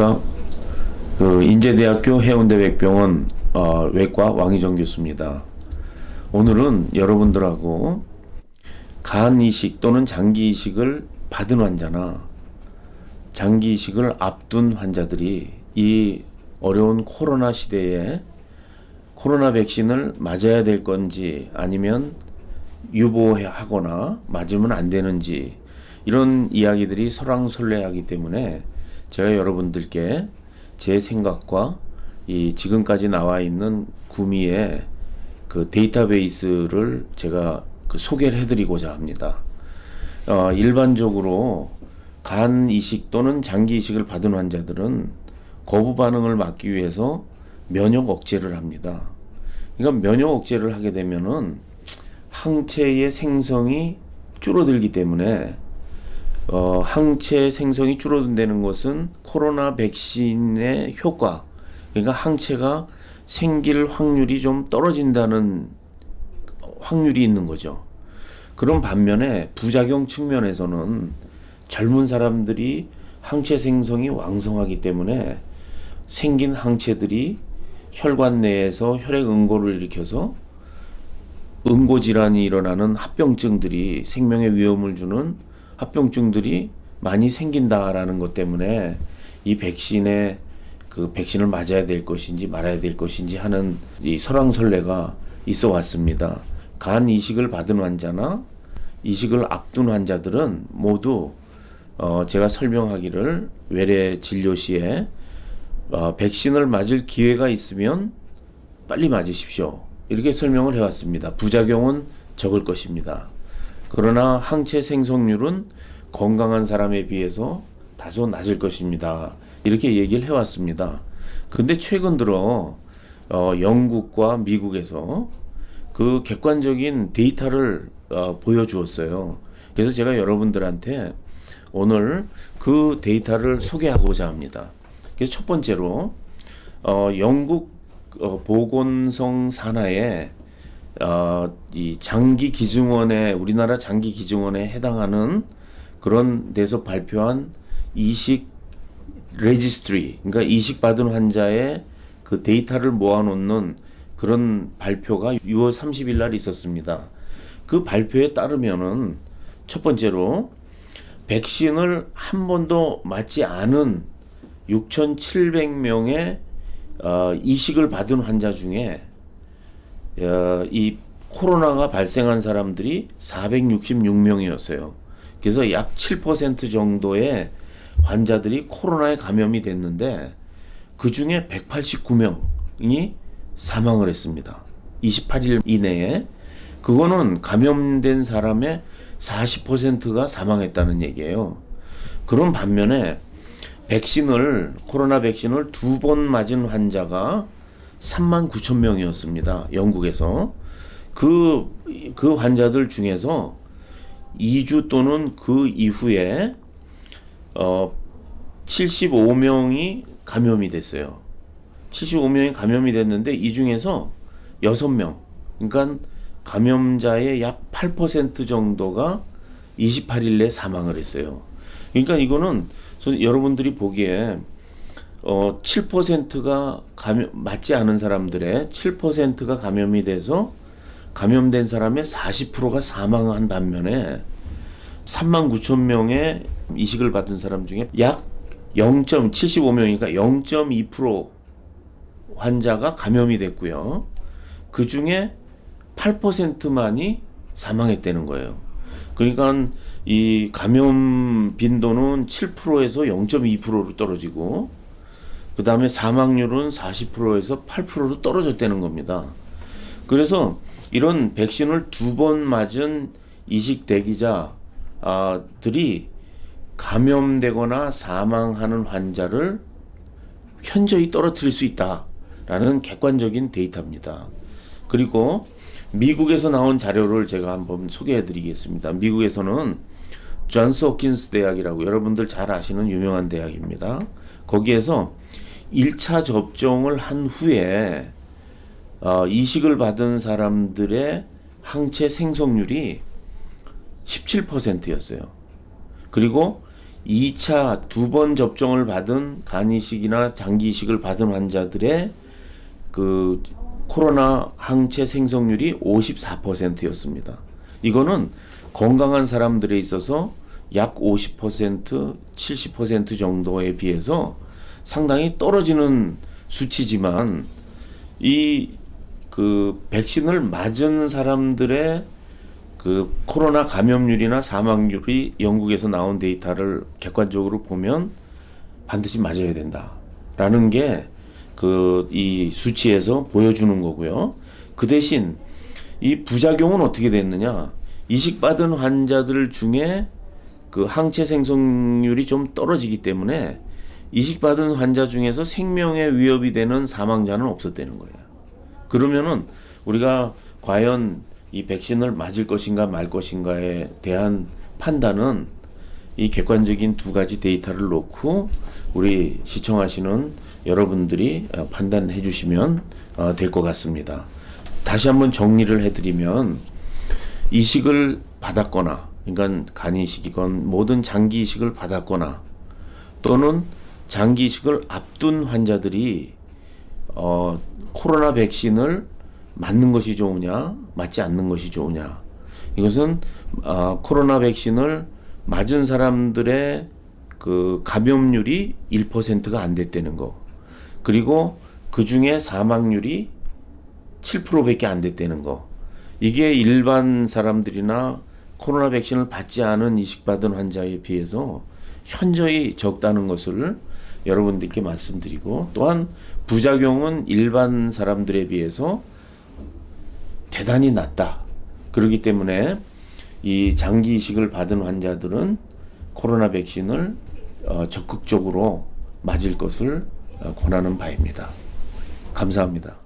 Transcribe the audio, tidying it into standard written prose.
안녕하십니까. 인제대학교 해운대백병원 외과 왕희정 교수입니다. 오늘은 여러분들하고 간 이식 또는 장기 이식을 받은 환자나 장기 이식을 앞둔 환자들이 이 어려운 코로나 시대에 코로나 백신을 맞아야 될 건지 아니면 유보하거나 맞으면 안 되는지 이런 이야기들이 설왕설래하기 때문에 제가 여러분들께 제 생각과 이 지금까지 나와 있는 구미의 그 데이터베이스를 제가 소개를 해드리고자 합니다. 일반적으로 간 이식 또는 장기 이식을 받은 환자들은 거부 반응을 막기 위해서 면역 억제를 합니다. 그러니까 면역 억제를 하게 되면은 항체의 생성이 줄어들기 때문에 항체 생성이 줄어든다는 것은 코로나 백신의 효과, 그러니까 항체가 생길 확률이 좀 떨어진다는 확률이 있는 거죠. 그런 반면에 부작용 측면에서는 젊은 사람들이 항체 생성이 왕성하기 때문에 생긴 항체들이 혈관 내에서 혈액 응고를 일으켜서 응고질환이 일어나는 합병증들이 생명에 위험을 주는 합병증들이 많이 생긴다라는 것 때문에 이 백신에 백신을 맞아야 될 것인지 말아야 될 것인지 하는 이 설왕설래가 있어 왔습니다. 간 이식을 받은 환자나 이식을 앞둔 환자들은 모두 제가 설명하기를 외래 진료 시에 백신을 맞을 기회가 있으면 빨리 맞으십시오. 이렇게 설명을 해왔습니다. 부작용은 적을 것입니다. 그러나 항체 생성률은 건강한 사람에 비해서 다소 낮을 것입니다. 이렇게 얘기를 해왔습니다. 근데 최근 들어 영국과 미국에서 그 객관적인 데이터를 보여주었어요. 그래서 제가 여러분들한테 오늘 그 데이터를 소개하고자 합니다. 그래서 첫 번째로 영국 보건성 산하에 이 장기 기증원에 우리나라 장기 기증원에 해당하는 그런 데서 발표한 이식 레지스트리, 그러니까 이식 받은 환자의 그 데이터를 모아놓는 그런 발표가 6월 30일 날 있었습니다. 그 발표에 따르면은 첫 번째로 백신을 한 번도 맞지 않은 6,700명의 이식을 받은 환자 중에 이 코로나가 발생한 사람들이 466명이었어요. 그래서 약 7% 정도의 환자들이 코로나에 감염이 됐는데 그 중에 189명이 사망을 했습니다. 28일 이내에. 그거는 감염된 사람의 40%가 사망했다는 얘기예요. 그런 반면에 코로나 백신을 2번 맞은 환자가 39,000명이었습니다. 영국에서. 그 환자들 중에서 2주 또는 그 이후에 75명이 감염이 됐어요. 75명이 감염이 됐는데 이 중에서 6명, 그러니까 감염자의 약 8% 정도가 28일 내 사망을 했어요. 그러니까 이거는 여러분들이 보기에 7%가 맞지 않은 사람들의 7%가 감염이 돼서 감염된 사람의 40%가 사망한 반면에 39,000명의 이식을 받은 사람 중에 약 0.75명이니까 0.2% 환자가 감염이 됐고요. 그 중에 8%만이 사망했다는 거예요. 그러니까 이 감염 빈도는 7%에서 0.2%로 떨어지고 그 다음에 사망률은 40%에서 8%로 떨어졌다는 겁니다. 그래서 이런 백신을 2번 맞은 이식 대기자들이 감염되거나 사망하는 환자를 현저히 떨어뜨릴 수 있다라는 객관적인 데이터입니다. 그리고 미국에서 나온 자료를 제가 한번 소개해 드리겠습니다. 미국에서는 존스 홉킨스 대학이라고 여러분들 잘 아시는 유명한 대학입니다. 거기에서 1차 접종을 한 후에 이식을 받은 사람들의 항체 생성률이 17%였어요. 그리고 2차 두 번 접종을 받은 간이식이나 장기이식을 받은 환자들의 그 코로나 항체 생성률이 54%였습니다. 이거는 건강한 사람들에 있어서 약 50%, 70% 정도에 비해서 상당히 떨어지는 수치지만 이 그 백신을 맞은 사람들의 그 코로나 감염률이나 사망률이 영국에서 나온 데이터를 객관적으로 보면 반드시 맞아야 된다라는 게 그 이 수치에서 보여주는 거고요. 그 대신 이 부작용은 어떻게 됐느냐? 이식받은 환자들 중에 그 항체 생성률이 좀 떨어지기 때문에 이식받은 환자 중에서 생명에 위협이 되는 사망자는 없었다는 거예요. 그러면은 우리가 과연 이 백신을 맞을 것인가 말 것인가에 대한 판단은 이 객관적인 두 가지 데이터를 놓고 우리 시청하시는 여러분들이 판단해 주시면 될 것 같습니다. 다시 한번 정리를 해드리면 이식을 받았거나, 그러니까 간이식이건 모든 장기 이식을 받았거나 또는 장기 이식을 앞둔 환자들이 코로나 백신을 맞는 것이 좋으냐, 맞지 않는 것이 좋으냐. 이것은 코로나 백신을 맞은 사람들의 그 감염률이 1%가 안 됐다는 거. 그리고 그 중에 사망률이 7%밖에 안 됐다는 거. 이게 일반 사람들이나 코로나 백신을 받지 않은 이식받은 환자에 비해서 현저히 적다는 것을 여러분들께 말씀드리고, 또한 부작용은 일반 사람들에 비해서 대단히 낮다. 그렇기 때문에 이 장기 이식을 받은 환자들은 코로나 백신을 적극적으로 맞을 것을 권하는 바입니다. 감사합니다.